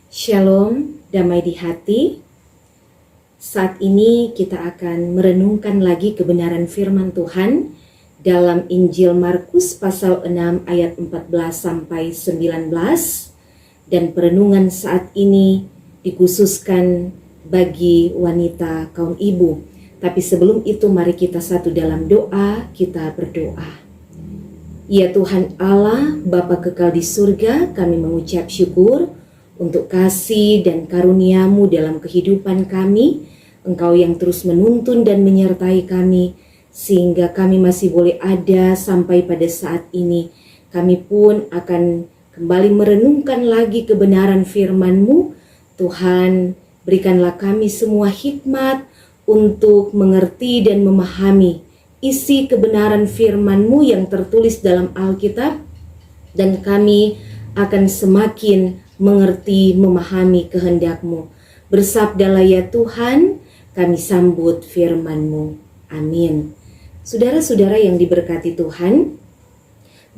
Shalom, damai di hati. Saat ini kita akan merenungkan lagi kebenaran firman Tuhan dalam Injil Markus pasal 6 ayat 14 sampai 19. Dan perenungan saat ini dikhususkan bagi wanita kaum ibu. Tapi sebelum itu mari kita satu dalam doa, kita berdoa. Ya Tuhan Allah, Bapa kekal di surga, kami mengucap syukur untuk kasih dan karunia-Mu dalam kehidupan kami. Engkau yang terus menuntun dan menyertai kami, sehingga kami masih boleh ada sampai pada saat ini. Kami pun akan kembali merenungkan lagi kebenaran firman-Mu. Tuhan, berikanlah kami semua hikmat untuk mengerti dan memahami isi kebenaran firman-Mu yang tertulis dalam Alkitab, dan kami akan semakin mengerti, memahami kehendak-Mu. Bersabdalah ya Tuhan, kami sambut firman-Mu. Amin. Saudara-saudara yang diberkati Tuhan,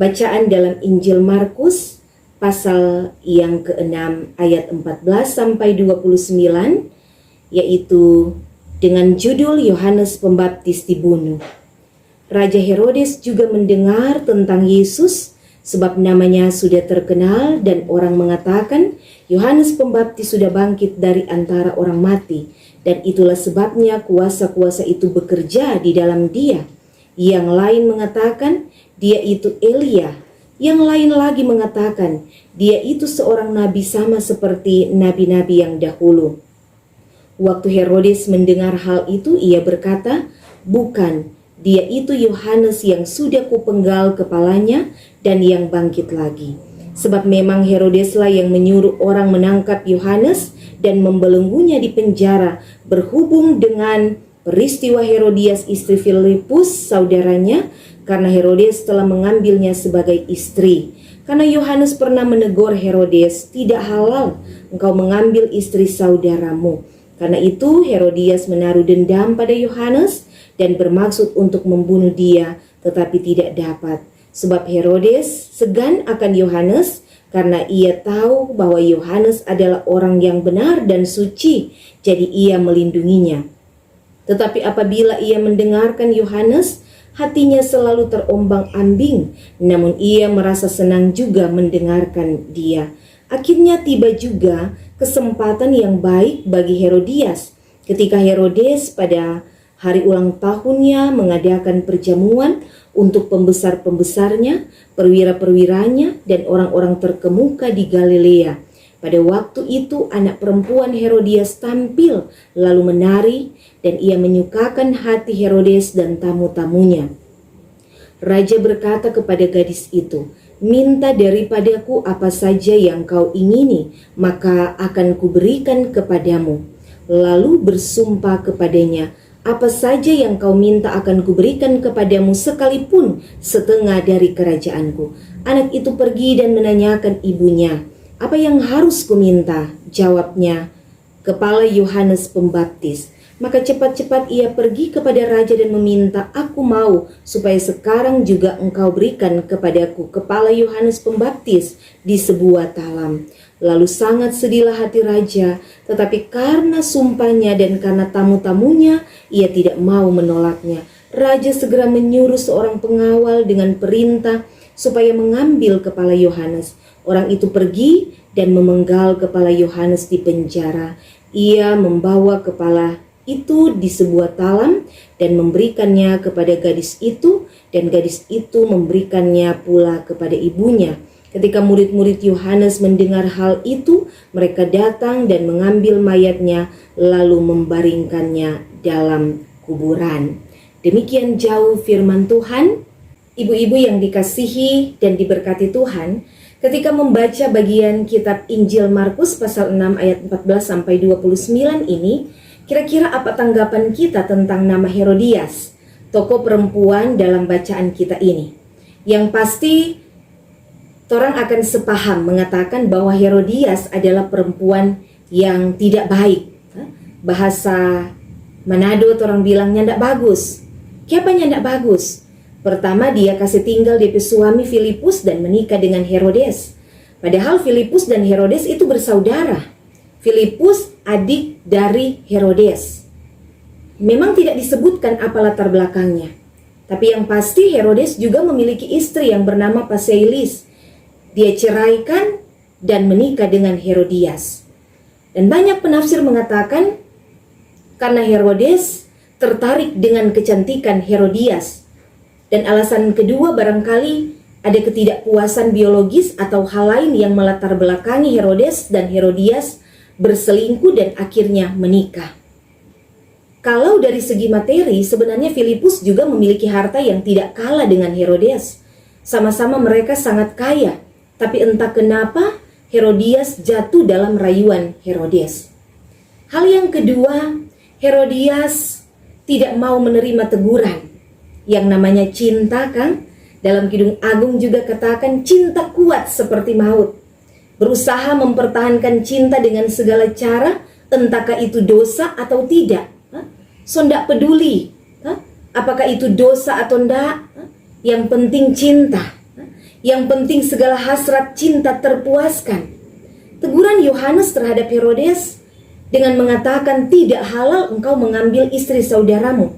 bacaan dalam Injil Markus pasal yang ke-6 ayat 14 sampai 29, yaitu dengan judul Yohanes Pembaptis dibunuh. Raja Herodes juga mendengar tentang Yesus sebab namanya sudah terkenal, dan orang mengatakan Yohanes Pembaptis sudah bangkit dari antara orang mati, dan itulah sebabnya kuasa-kuasa itu bekerja di dalam dia. Yang lain mengatakan dia itu Elia, yang lain lagi mengatakan dia itu seorang nabi sama seperti nabi-nabi yang dahulu. Waktu Herodes mendengar hal itu, ia berkata, "Bukan, dia itu Yohanes yang sudah kupenggal kepalanya dan yang bangkit lagi." Sebab memang Herodeslah yang menyuruh orang menangkap Yohanes dan membelenggunya di penjara berhubung dengan peristiwa Herodias istri Filipus saudaranya, karena Herodes telah mengambilnya sebagai istri. Karena Yohanes pernah menegur Herodes, "Tidak halal engkau mengambil istri saudaramu." Karena itu Herodias menaruh dendam pada Yohanes dan bermaksud untuk membunuh dia, tetapi tidak dapat. Sebab Herodes segan akan Yohanes karena ia tahu bahwa Yohanes adalah orang yang benar dan suci, jadi ia melindunginya. Tetapi apabila ia mendengarkan Yohanes, hatinya selalu terombang-ambing, namun ia merasa senang juga mendengarkan dia. Akhirnya tiba juga kesempatan yang baik bagi Herodias ketika Herodes pada hari ulang tahunnya mengadakan perjamuan untuk pembesar-pembesarnya, perwira-perwiranya, dan orang-orang terkemuka di Galilea. Pada waktu itu anak perempuan Herodias tampil lalu menari, dan ia menyukakan hati Herodes dan tamu-tamunya. Raja berkata kepada gadis itu, "Minta daripadaku apa saja yang kau ingini, maka akan kuberikan kepadamu." Lalu bersumpah kepadanya, "Apa saja yang kau minta akan kuberikan kepadamu, sekalipun setengah dari kerajaanku." Anak itu pergi dan menanyakan ibunya, "Apa yang harus kuminta?" Jawabnya, "Kepala Yohanes Pembaptis." Maka cepat-cepat ia pergi kepada raja dan meminta, "Aku mau supaya sekarang juga engkau berikan kepadaku kepala Yohanes Pembaptis di sebuah talam." Lalu sangat sedihlah hati raja, tetapi karena sumpahnya dan karena tamu-tamunya, ia tidak mau menolaknya. Raja segera menyuruh seorang pengawal dengan perintah supaya mengambil kepala Yohanes. Orang itu pergi dan memenggal kepala Yohanes di penjara. Ia membawa kepala itu di sebuah talam dan memberikannya kepada gadis itu, dan gadis itu memberikannya pula kepada ibunya. Ketika murid-murid Yohanes mendengar hal itu, mereka datang dan mengambil mayatnya lalu membaringkannya dalam kuburan. Demikian jauh firman Tuhan. Ibu-ibu yang dikasihi dan diberkati Tuhan, ketika membaca bagian kitab Injil Markus pasal 6 ayat 14 sampai 29 ini, kira-kira apa tanggapan kita tentang nama Herodias, tokoh perempuan dalam bacaan kita ini? Yang pasti orang akan sepaham mengatakan bahwa Herodias adalah perempuan yang tidak baik. Bahasa Manado orang bilangnya tidak bagus. Kenapanya tidak bagus? Pertama, dia kasih tinggal di suami Filipus dan menikah dengan Herodes. Padahal Filipus dan Herodes itu bersaudara. Filipus adik dari Herodes. Memang tidak disebutkan apa latar belakangnya, tapi yang pasti Herodes juga memiliki istri yang bernama Paseilis. Dia ceraikan dan menikah dengan Herodias. Dan banyak penafsir mengatakan karena Herodes tertarik dengan kecantikan Herodias. Dan alasan kedua barangkali ada ketidakpuasan biologis atau hal lain yang melatar belakangi Herodes dan Herodias berselingkuh dan akhirnya menikah. Kalau dari segi materi, sebenarnya Filipus juga memiliki harta yang tidak kalah dengan Herodes. Sama-sama mereka sangat kaya, tapi entah kenapa Herodias jatuh dalam rayuan Herodes. Hal yang kedua, Herodias tidak mau menerima teguran. Yang namanya cinta, kan? Dalam Kidung Agung juga katakan cinta kuat seperti maut. Berusaha mempertahankan cinta dengan segala cara, entahkah itu dosa atau tidak. So ndak peduli apakah itu dosa atau ndak. Yang penting cinta. Yang penting segala hasrat cinta terpuaskan. Teguran Yohanes terhadap Herodes dengan mengatakan tidak halal engkau mengambil istri saudaramu.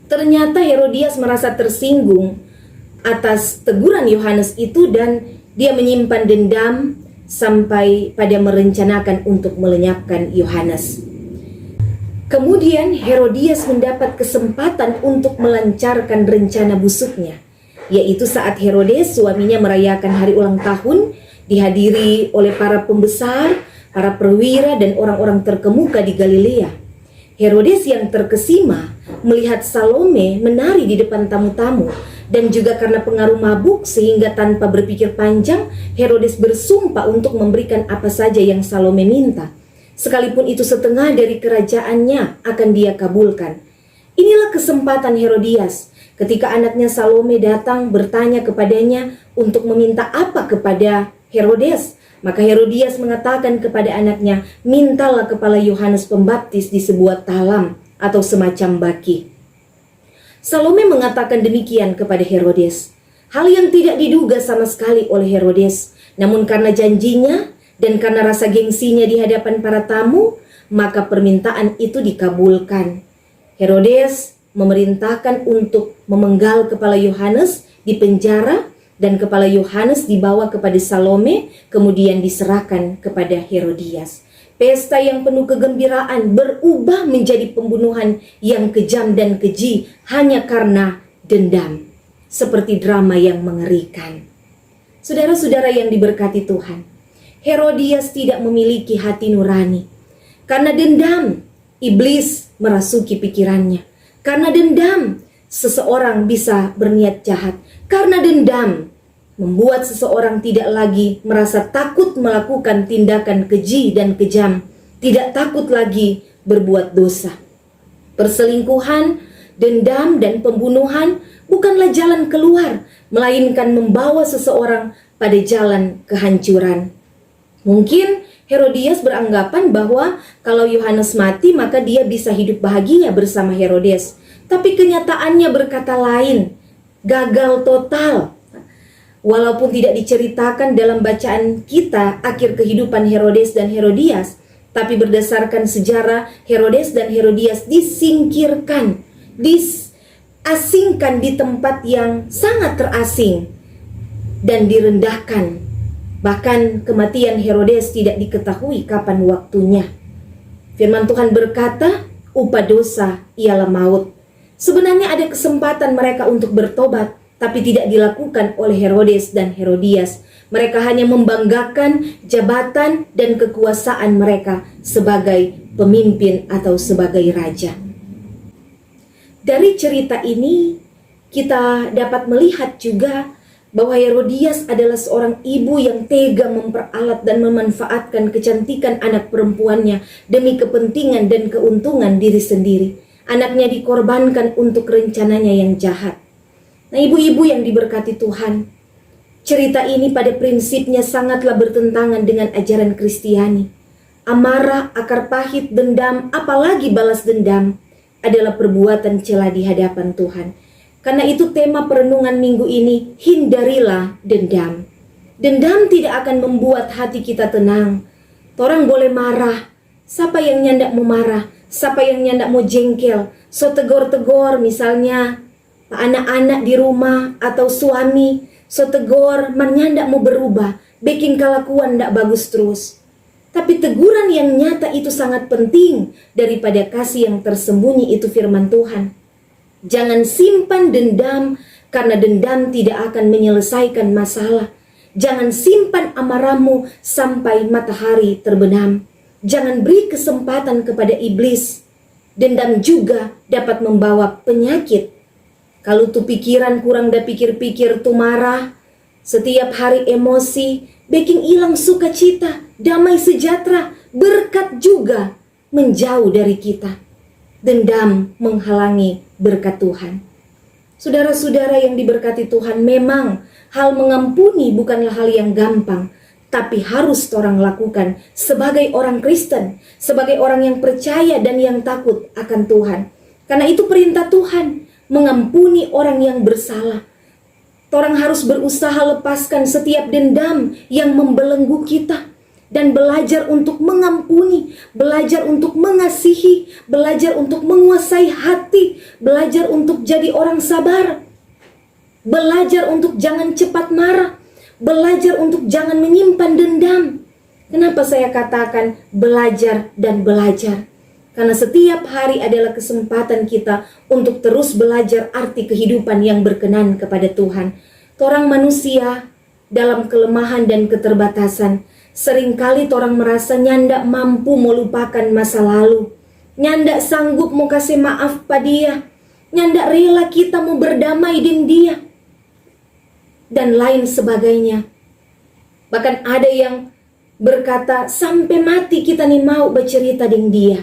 Ternyata Herodias merasa tersinggung atas teguran Yohanes itu dan dia menyimpan dendam sampai pada merencanakan untuk melenyapkan Yohanes. Kemudian Herodias mendapat kesempatan untuk melancarkan rencana busuknya, yaitu saat Herodes suaminya merayakan hari ulang tahun, dihadiri oleh para pembesar, para perwira dan orang-orang terkemuka di Galilea. Herodes yang terkesima melihat Salome menari di depan tamu-tamu dan juga karena pengaruh mabuk sehingga tanpa berpikir panjang Herodes bersumpah untuk memberikan apa saja yang Salome minta. Sekalipun itu setengah dari kerajaannya akan dia kabulkan. Inilah kesempatan Herodias ketika anaknya Salome datang bertanya kepadanya untuk meminta apa kepada Herodes. Maka Herodias mengatakan kepada anaknya, mintalah kepala Yohanes Pembaptis di sebuah talam atau semacam baki. Salome mengatakan demikian kepada Herodes. Hal yang tidak diduga sama sekali oleh Herodes. Namun karena janjinya dan karena rasa gengsinya di hadapan para tamu, maka permintaan itu dikabulkan. Herodes memerintahkan untuk memenggal kepala Yohanes di penjara dan kepala Yohanes dibawa kepada Salome, kemudian diserahkan kepada Herodias. Pesta yang penuh kegembiraan berubah menjadi pembunuhan yang kejam dan keji hanya karena dendam. Seperti drama yang mengerikan. Saudara-saudara yang diberkati Tuhan, Herodias tidak memiliki hati nurani. Karena dendam, iblis merasuki pikirannya. Karena dendam, seseorang bisa berniat jahat. Karena dendam, membuat seseorang tidak lagi merasa takut melakukan tindakan keji dan kejam, tidak takut lagi berbuat dosa. Perselingkuhan, dendam, dan pembunuhan bukanlah jalan keluar, melainkan membawa seseorang pada jalan kehancuran. Mungkin Herodias beranggapan bahwa kalau Yohanes mati maka dia bisa hidup bahagia bersama Herodes. Tapi kenyataannya berkata lain, gagal total. Walaupun tidak diceritakan dalam bacaan kita akhir kehidupan Herodes dan Herodias, tapi berdasarkan sejarah Herodes dan Herodias disingkirkan, disasingkan di tempat yang sangat terasing dan direndahkan. Bahkan kematian Herodes tidak diketahui kapan waktunya. Firman Tuhan berkata, upah dosa ialah maut. Sebenarnya ada kesempatan mereka untuk bertobat, tapi tidak dilakukan oleh Herodes dan Herodias. Mereka hanya membanggakan jabatan dan kekuasaan mereka sebagai pemimpin atau sebagai raja. Dari cerita ini, kita dapat melihat juga bahwa Herodias adalah seorang ibu yang tega memperalat dan memanfaatkan kecantikan anak perempuannya demi kepentingan dan keuntungan diri sendiri. Anaknya dikorbankan untuk rencananya yang jahat. Nah, ibu-ibu yang diberkati Tuhan, cerita ini pada prinsipnya sangatlah bertentangan dengan ajaran Kristiani. Amarah, akar pahit, dendam, apalagi balas dendam adalah perbuatan cela di hadapan Tuhan. Karena itu tema perenungan minggu ini, hindarilah dendam. Dendam tidak akan membuat hati kita tenang. Torang boleh marah. Siapa yang nyandak mau marah? Siapa yang nyandak mau jengkel? So tegor-tegor misalnya anak-anak di rumah atau suami. So tegor, man nyandak mau berubah. Bikin kelakuan ndak bagus terus. Tapi teguran yang nyata itu sangat penting daripada kasih yang tersembunyi, itu firman Tuhan. Jangan simpan dendam, karena dendam tidak akan menyelesaikan masalah. Jangan simpan amarahmu sampai matahari terbenam. Jangan beri kesempatan kepada iblis. Dendam juga dapat membawa penyakit. Kalau tuh pikiran kurang dah pikir-pikir tuh marah, setiap hari emosi, bikin hilang sukacita, damai sejahtera, berkat juga menjauh dari kita. Dendam menghalangi berkat Tuhan. Saudara-saudara yang diberkati Tuhan, memang hal mengampuni bukanlah hal yang gampang, tapi harus orang lakukan sebagai orang Kristen, sebagai orang yang percaya dan yang takut akan Tuhan. Karena itu perintah Tuhan, mengampuni orang yang bersalah. Orang harus berusaha lepaskan setiap dendam yang membelenggu kita. Dan belajar untuk mengampuni, belajar untuk mengasihi, belajar untuk menguasai hati, belajar untuk jadi orang sabar, belajar untuk jangan cepat marah, belajar untuk jangan menyimpan dendam. Kenapa saya katakan belajar dan belajar? Karena setiap hari adalah kesempatan kita untuk terus belajar arti kehidupan yang berkenan kepada Tuhan. Orang manusia dalam kelemahan dan keterbatasan, seringkali orang merasa nyandak mampu melupakan masa lalu, nyandak sanggup mau kasih maaf pada dia, nyandak rela kita mau berdamai dengan dia, dan lain sebagainya. Bahkan ada yang berkata, sampai mati kita nih mau bercerita dengan dia.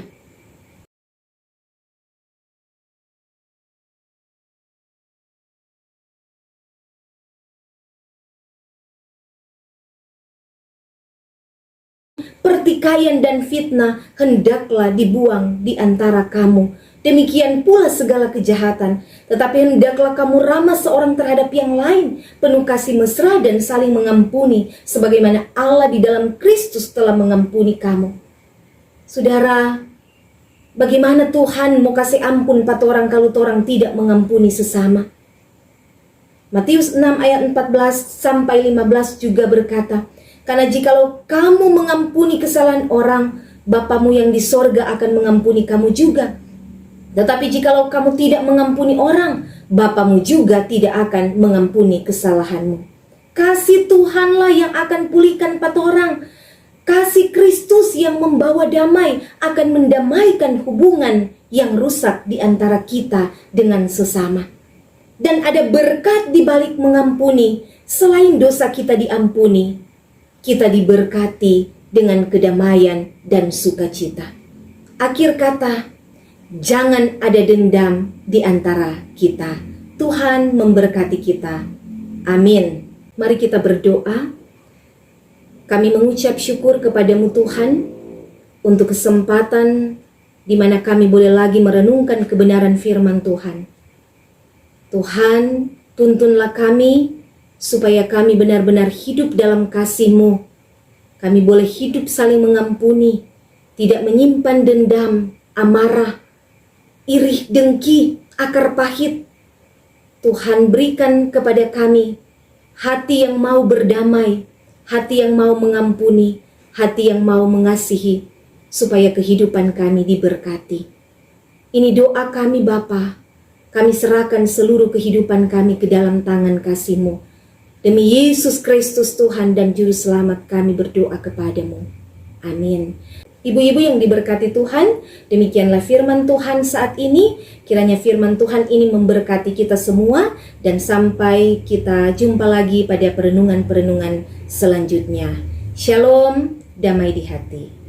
Pertikaian dan fitnah hendaklah dibuang di antara kamu. Demikian pula segala kejahatan. Tetapi hendaklah kamu ramah seorang terhadap yang lain, penuh kasih mesra dan saling mengampuni, sebagaimana Allah di dalam Kristus telah mengampuni kamu. Saudara, bagaimana Tuhan mau kasih ampun pada orang kalau orang tidak mengampuni sesama? Matius 6 ayat 14 sampai 15 juga berkata, karena jikalau kamu mengampuni kesalahan orang, Bapamu yang di sorga akan mengampuni kamu juga. Tetapi jikalau kamu tidak mengampuni orang, Bapamu juga tidak akan mengampuni kesalahanmu. Kasih Tuhanlah yang akan pulihkan pada orang. Kasih Kristus yang membawa damai akan mendamaikan hubungan yang rusak di antara kita dengan sesama. Dan ada berkat di balik mengampuni. Selain dosa kita diampuni, kita diberkati dengan kedamaian dan sukacita. Akhir kata, jangan ada dendam di antara kita. Tuhan memberkati kita. Amin. Mari kita berdoa. Kami mengucap syukur kepadamu Tuhan untuk kesempatan di mana kami boleh lagi merenungkan kebenaran firman Tuhan. Tuhan, tuntunlah kami supaya kami benar-benar hidup dalam kasih-Mu. Kami boleh hidup saling mengampuni, tidak menyimpan dendam, amarah, iri, dengki, akar pahit. Tuhan berikan kepada kami hati yang mau berdamai, hati yang mau mengampuni, hati yang mau mengasihi, supaya kehidupan kami diberkati. Ini doa kami Bapa. Kami serahkan seluruh kehidupan kami ke dalam tangan kasih-Mu. Demi Yesus Kristus Tuhan dan Juru Selamat kami berdoa kepadamu. Amin. Ibu-ibu yang diberkati Tuhan, demikianlah firman Tuhan saat ini. Kiranya firman Tuhan ini memberkati kita semua. Dan sampai kita jumpa lagi pada perenungan-perenungan selanjutnya. Shalom, damai di hati.